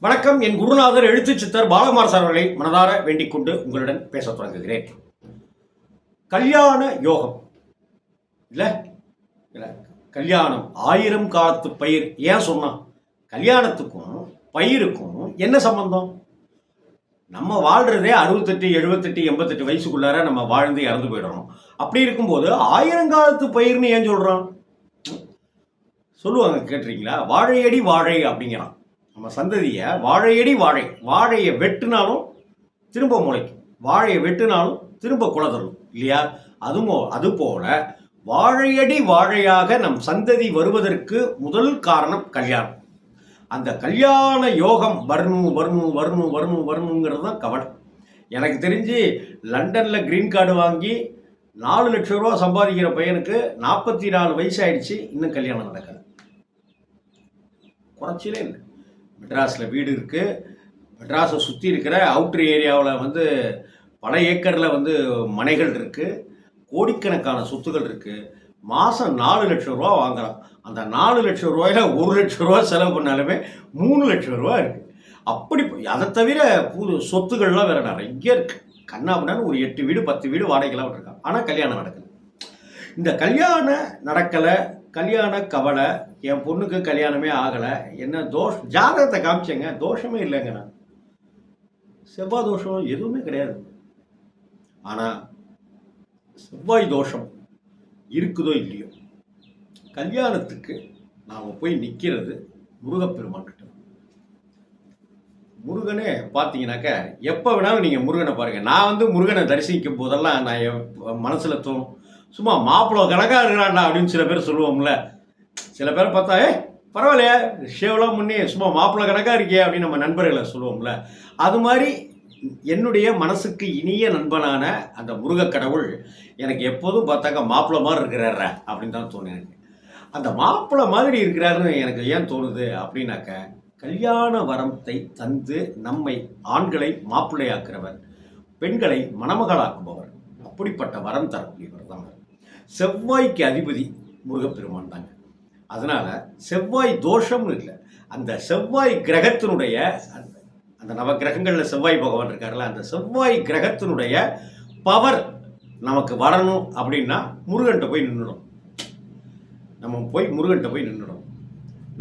வணக்கம். என் குருநாதர் எழுத்து சித்தர் பாலகுமார் சார் அவர்களை மனதார வேண்டிக் கொண்டு உங்களுடன் பேச தொடங்குகிறேன். கல்யாண யோகம் இல்லை இல்லை கல்யாணம் 1000 காலத்து பயிர். ஏன் சொன்னான்? கல்யாணத்துக்கும் பயிருக்கும் என்ன சம்பந்தம்? நம்ம வாழ்றதே 68, 78, 88 வயசுக்குள்ளார நம்ம வாழ்ந்து இறந்து போயிடணும். அப்படி இருக்கும்போது 1000 காலத்து பயிர்னு ஏன் சொல்றான்? சொல்லுவாங்க, கேட்டிருக்கீங்களா? வாழையடி வாழை அப்படிங்கிறான். நம்ம சந்ததியை வாழையடி வாழை, வாழையை வெட்டினாலும் திரும்ப முளைக்கும், வாழையை வெட்டினாலும் திரும்ப குலதரும் இல்லையா? அதுபோல வாழையடி வாழையாக நம் சந்ததி வருவதற்கு முதல் காரணம் கல்யாணம். அந்த கல்யாண யோகம் வரணும் வரணும் வரணும் வரணும் வரணுங்கிறது தான் கவலை. எனக்கு தெரிஞ்சு லண்டனில் கிரீன் கார்டு வாங்கி 4 லட்சம் ரூபா சம்பாதிக்கிற பையனுக்கு 44 வயசு ஆயிடுச்சு, இன்னும் கல்யாணம் நடக்கல. குறைச்சலே இல்லை. மெட்ராஸில் வீடு இருக்குது. மெட்ராஸை சுற்றி இருக்கிற அவுட்ரு ஏரியாவில் பல ஏக்கரில் மனைகள் இருக்குது. கோடிக்கணக்கான சொத்துகள் இருக்குது. மாதம் 4 லட்சம் ரூபா வாங்குறான். அந்த 4 லட்சம் ரூபாயில் 1 லட்சம் ரூபா செலவு பண்ணாலுமே 3 லட்சம் ரூபா இருக்குது. அப்படி அதை தவிர சொத்துக்கள்லாம் வேறு நிறைய இருக்குது. கண்ணாபின்னான்னு ஒரு 8 வீடு 10 வீடு வாடகைலாம் இருக்கான். ஆனால் கல்யாணம் நடக்கலை. இந்த கல்யாணம் நடக்கலை, கல்யாண கவலை. என் பொண்ணுக்கு கல்யாணமே ஆகலை. என்ன ஜாதகத்தை காமிச்சேங்க, தோஷமே இல்லைங்க. நான் செவ்வாய் தோஷம் எதுவுமே கிடையாது. ஆனால் செவ்வாய் தோஷம் இருக்குதோ இல்லையோ, கல்யாணத்துக்கு நாம் போய் நிற்கிறது முருகப்பெருமான் கிட்ட. முருகனே பார்த்தீங்கன்னாக்க எப்போ வேணாலும் நீங்கள் முருகனை பாருங்கள். நான் முருகனை தரிசிக்கும் போதெல்லாம் நான் என் மனசில் தோணும், சும்மா மாப்பிள்ளை கணக்காக இருக்கிறான்டா அப்படின்னு சில பேர் சொல்லுவோம்ல. சில பேரை பார்த்தா பரவாயில்லையா, ஷேவெலாம் முன்னே சும்மா மாப்பிள்ளை கணக்காக இருக்கியே அப்படின்னு நம்ம நண்பர்களை சொல்லுவோம்ல. அது மாதிரி என்னுடைய மனசுக்கு இனிய நண்பனான அந்த முருக கடவுள் எனக்கு எப்போதும் பார்த்தாக்கா மாப்பிள்ளை மாதிரி இருக்கிறார அப்படின்னு தான் தோணும் எனக்கு. அந்த மாப்பிள்ளை மாதிரி இருக்கிறாருன்னு எனக்கு ஏன் தோணுது அப்படின்னாக்க, கல்யாண வரத்தை தந்து நம்மை ஆண்களை மாப்பிள்ளையாக்குறவர், பெண்களை மணமகளாக்குபவர், அப்படிப்பட்ட வரம் தரக்கூடியவர் தான். செவ்வாய்க்கு அதிபதி முருகப்பெருமான் தாங்க. அதனால் செவ்வாய் தோஷம்னு இல்லை, அந்த செவ்வாய் கிரகத்தினுடைய அந்த நவ கிரகங்களில் செவ்வாய் பகவான் இருக்கார்ல, அந்த செவ்வாய் கிரகத்தினுடைய பவர் நமக்கு வரணும் அப்படின்னா முருகன்கிட்ட போய் நின்றுடும். நம்ம போய் முருகன்கிட்ட போய் நின்றுடும்.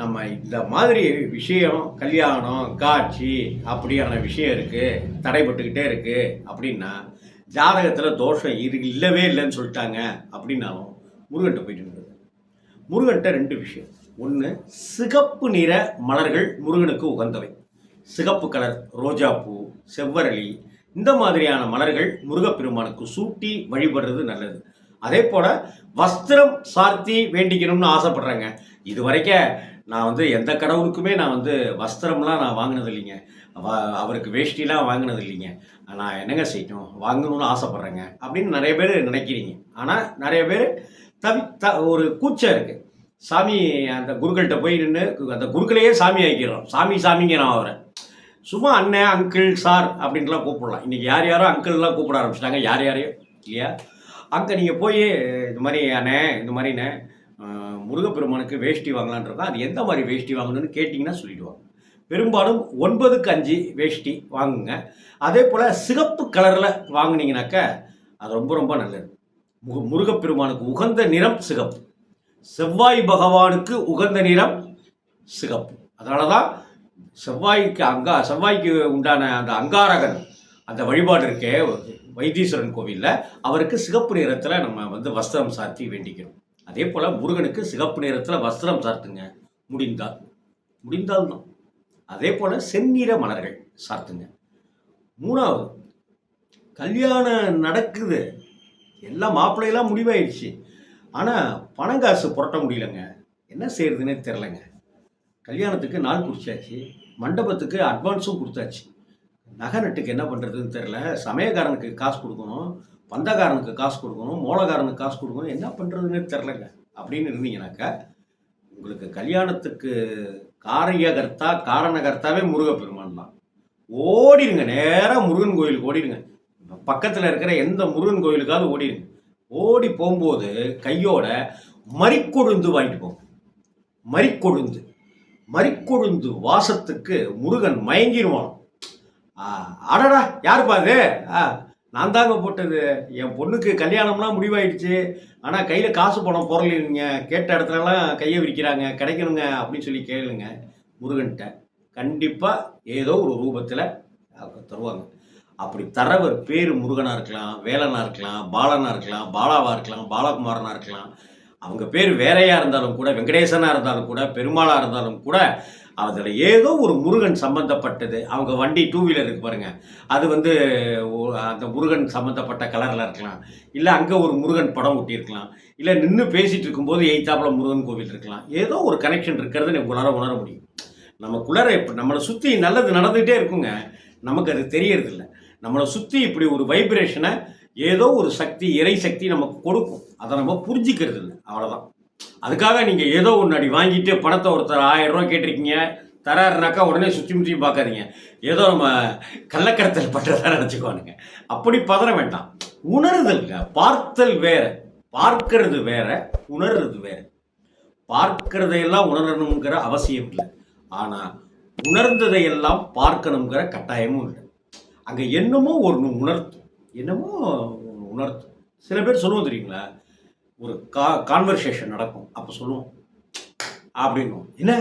நம்ம இந்த மாதிரி விஷயம், கல்யாணம் காட்சி அப்படியான விஷயம் இருக்குது, தடைப்பட்டுக்கிட்டே இருக்குது அப்படின்னா, ஜாதகத்தில் தோஷம் இல்லவே இல்லைன்னு சொல்லிட்டாங்க அப்படின்னாலும் முருகன்கிட்ட போயிட்டு இருந்தது. முருகன்கிட்ட 2 விஷயம். ஒன்று, சிகப்பு நிற மலர்கள் முருகனுக்கு உகந்தவை. சிகப்பு கலர் ரோஜாப்பூ, செவ்வரளி, இந்த மாதிரியான மலர்கள் முருகப்பெருமானுக்கு சூட்டி வழிபடுறது நல்லது. அதே போல் வஸ்திரம் சார்த்தி வேண்டிக்கணும்னு ஆசைப்படுறேங்க. இது வரைக்கும் நான் எந்த கடவுளுக்குமே நான் வஸ்திரம்லாம் நான் வாங்கினது இல்லைங்க. அவருக்கு வேஷ்டிலாம் வாங்கினது இல்லைங்க. நான் என்னங்க செய்யணும், வாங்கணும்னு ஆசைப்பட்றேங்க அப்படின்னு நிறைய பேர் நினைக்கிறீங்க. ஆனால் நிறைய பேர் ஒரு கூச்சம் இருக்குது. சாமி அந்த குருக்கள்கிட்ட போய் நின்று அந்த குருக்களையே சாமி ஆக்கிடுறோம். சாமிங்க நான் அவரை சும்மா அண்ணன், அங்கிள், சார் அப்படின்ட்டுலாம் கூப்பிடலாம். இன்றைக்கி யாரோ அங்கிள்லாம் கூப்பிட ஆரம்பிச்சிட்டாங்க, யாரையோ இல்லையா? அங்கே நீங்கள் போய் இந்த மாதிரி அண்ணே, இந்த மாதிரிண்ணே முருகப்பெருமானுக்கு வேஷ்டி வாங்கலான் இருக்கோம், அது எந்த மாதிரி வேஷ்டி வாங்கணும்னு கேட்டிங்கன்னா சொல்லிவிடுவாங்க. பெரும்பாலும் 9க்கு 5 வேஷ்டி வாங்குங்க. அதே போல் சிகப்பு கலரில் வாங்கினீங்கனாக்க அது ரொம்ப ரொம்ப நல்லது. முருகப்பெருமானுக்கு உகந்த நிறம் சிகப்பு, செவ்வாய் பகவானுக்கு உகந்த நிறம் சிகப்பு. அதனால தான் செவ்வாய்க்கு உண்டான அந்த அங்காரகன் அந்த வழிபாடு இருக்கே வைத்தீஸ்வரன் கோவிலில், அவருக்கு சிகப்பு நிறத்தில் நம்ம வஸ்திரம் சார்த்தி வேண்டிக்கிறோம். அதே போல் முருகனுக்கு சிகப்பு நிறத்தில் வஸ்திரம் சார்த்துங்க முடிந்தால் தான். அதே போல் செந்நிற மலர்கள் சார்த்துங்க. 3வது, கல்யாணம் நடக்குது, எல்லாம் மாப்பிள்ளையெல்லாம் முடிவாயிடுச்சு, ஆனால் பணங்காசு புரட்ட முடியலங்க. என்ன செய்யறதுன்னே தெரிலங்க. கல்யாணத்துக்கு நாள் குறிச்சாச்சு, மண்டபத்துக்கு அட்வான்ஸும் கொடுத்தாச்சு, நகை நட்டுக்கு என்ன பண்ணுறதுன்னு தெரில. சமயக்காரனுக்கு காசு கொடுக்கணும், பந்தக்காரனுக்கு காசு கொடுக்கணும், மோளக்காரனுக்கு காசு கொடுக்கணும், என்ன பண்ணுறதுன்னு தெரிலங்க அப்படின்னு இருந்தீங்கன்னாக்கா, உங்களுக்கு கல்யாணத்துக்கு காரணகர்த்தாவே முருகப்பெருமான் தான். ஓடிடுங்க, நேராக முருகன் கோயிலுக்கு ஓடிடுங்க. பக்கத்தில் இருக்கிற எந்த முருகன் கோயிலுக்காவது ஓடிடுங்க. ஓடி போகும்போது கையோட மறிக்கொழுந்து வாங்கிட்டு போங்க. மறிக்கொழுந்து வாசத்துக்கு முருகன் மயங்கிடுவான். அடடா யாருப்பா அது? நான் தாங்க போட்டது. என் பொண்ணுக்கு கல்யாணம்லாம் முடிவாயிடுச்சு. ஆனால் கையில் காசு பணம் பொருளிங்க. கேட்ட இடத்துலலாம் கையை விரிக்கிறாங்க. கிடைக்கணுங்க அப்படின்னு சொல்லி கேளுங்க முருகன்கிட்ட. கண்டிப்பாக ஏதோ ஒரு ரூபத்தில் தருவாங்க. அப்படி தரவர் பேர் முருகனாக இருக்கலாம், வேலனாக இருக்கலாம், பாலனாக இருக்கலாம், பாலாவாக இருக்கலாம், பாலகுமாரனாக இருக்கலாம். அவங்க பேர் வேறையாக இருந்தாலும் கூட, வெங்கடேசனாக இருந்தாலும் கூட, பெருமாளாக இருந்தாலும் கூட, அதில் ஏதோ ஒரு முருகன் சம்மந்தப்பட்டது. அவங்க வண்டி 2 வீலர் இருக்கு பாருங்கள், அது வந்து அந்த முருகன் சம்மந்தப்பட்ட கலரில் இருக்கலாம். இல்லை அங்கே ஒரு முருகன் படம் ஒட்டியிருக்கலாம். இல்லை நின்று பேசிகிட்டு இருக்கும்போது எய்த்தாப்பில் முருகன் கோவில் இருக்கலாம். ஏதோ ஒரு கனெக்ஷன் இருக்கிறதுன்னு உங்களால் உணர முடியும். நமக்குள்ளார இப்போ நம்மளை சுற்றி நல்லது நடந்துகிட்டே இருக்குங்க, நமக்கு அது தெரியறதில்ல. நம்மளை சுற்றி இப்படி ஒரு வைப்ரேஷனை ஏதோ ஒரு சக்தி, இறை சக்தி நமக்கு கொடுக்கும். அதை நம்ம புரிஞ்சிக்கிறது இல்லை, அவ்வளோதான். அதுக்காக நீங்கள் ஏதோ ஒன்று அடி வாங்கிட்டு பணத்தை ஒருத்தர் 1000 ரூபா கேட்டிருக்கீங்க, தராருனாக்கா உடனே சுற்றி முற்றியும் பார்க்காதீங்க. ஏதோ நம்ம கள்ளக்கடத்தல் பண்ணுறதா நினச்சிக்குவானுங்க. அப்படி பதற வேண்டாம். உணர்தல்ங்க. பார்த்தல் வேற, பார்க்கறது வேற, உணர்றது வேற. பார்க்கிறதையெல்லாம் உணரணுங்கிற அவசியம் இல்லை. ஆனால் உணர்ந்ததையெல்லாம் பார்க்கணுங்கிற கட்டாயமும் இல்லை. அங்கே என்னமோ ஒன்று உணர்த்தும், என்னமோ உணர்த்தும். சில பேர் சொல்லுவோம் தெரியுங்களா, ஒரு கான்வர்சேஷன் நடக்கும், அப்போ சொல்லுவோம் அப்படின்னும். என்ன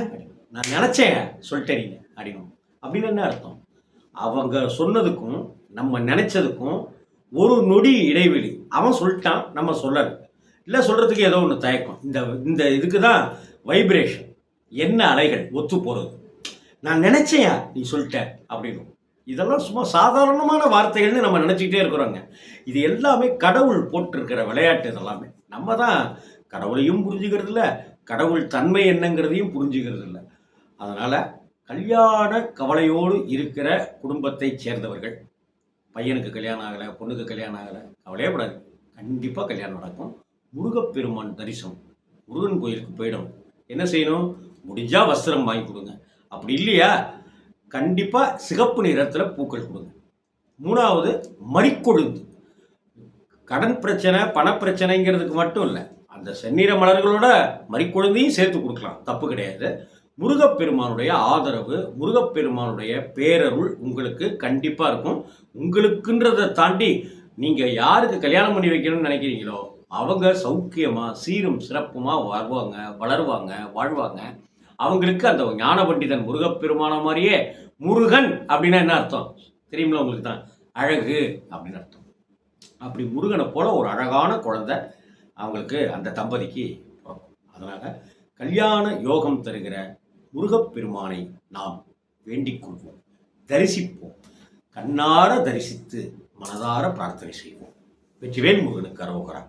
நான் நினச்சேன் சொல்லிட்டேன் நீங்கள் அப்படின்னும். அப்படின்னு என்ன அர்த்தம்? அவங்க சொன்னதுக்கும் நம்ம நினச்சதுக்கும் ஒரு நொடி இடைவெளி. அவன் சொல்லிட்டான், நம்ம சொல்லலை. இல்லை சொல்கிறதுக்கு ஏதோ ஒன்று தயக்கம். இந்த இதுக்கு தான் வைப்ரேஷன், என்ன அலைகள் ஒத்து போகிறது. நான் நினச்சேயா நீ சொல்லிட்ட அப்படின்னும். இதெல்லாம் சும்மா சாதாரணமான வார்த்தைகள்னு நம்ம நினச்சிக்கிட்டே இருக்கிறோங்க. இது எல்லாமே கடவுள் போட்டிருக்கிற விளையாட்டு. இதெல்லாமே நம்ம தான் கடவுளையும் புரிஞ்சுக்கிறது இல்லை, கடவுள் தன்மை என்னங்கிறதையும் புரிஞ்சுக்கிறது இல்லை. அதனால் கல்யாண கவலையோடு இருக்கிற குடும்பத்தை சேர்ந்தவர்கள், பையனுக்கு கல்யாணம் ஆகலை, பொண்ணுக்கு கல்யாணம் ஆகலை, கவலையே படாது. கண்டிப்பாக கல்யாணம் நடக்கும். முருகப்பெருமான் தரிசனம், முருகன் கோயிலுக்கு போயிடணும். என்ன செய்யணும்? முடிஞ்சால் வஸ்திரம் வாங்கி கொடுங்க. அப்படி இல்லையா கண்டிப்பாக சிகப்பு நிறத்தில் பூக்கள் கொடுங்க. 3வது மறிக்கொழுந்து. கடன் பிரச்சனை, பணப்பிரச்சனைங்கிறதுக்கு மட்டும் இல்லை, அந்த செந்நிற மலர்களோட மறிக்கொழுந்தையும் சேர்த்து கொடுக்கலாம், தப்பு கிடையாது. முருகப்பெருமானுடைய ஆதரவு, முருகப்பெருமானுடைய பேரருள் உங்களுக்கு கண்டிப்பாக இருக்கும். உங்களுக்குன்றதை தாண்டி நீங்கள் யாருக்கு கல்யாணம் பண்ணி வைக்கணும்னு நினைக்கிறீங்களோ அவங்க சௌக்கியமாக சீரும் சிறப்புமாக வளருவாங்க, வாழ்வாங்க. அவங்களுக்கு அந்த ஞான பண்டிதன் முருகப்பெருமான மாதிரியே, முருகன் அப்படின்னா என்ன அர்த்தம் தெரியுங்களா உங்களுக்கு? தான் அழகு அப்படின்னு அர்த்தம். அப்படி முருகனை போல ஒரு அழகான குழந்தை அவங்களுக்கு, அந்த தம்பதிக்கு பிறக்கும். அதனால் கல்யாண யோகம் தருகிற முருகப்பெருமானை நாம் வேண்டிக் கொள்வோம், தரிசிப்போம். கண்ணார தரிசித்து மனதார பிரார்த்தனை செய்வோம். வெற்றிவேல் முருகனுக்கு அரோகரா.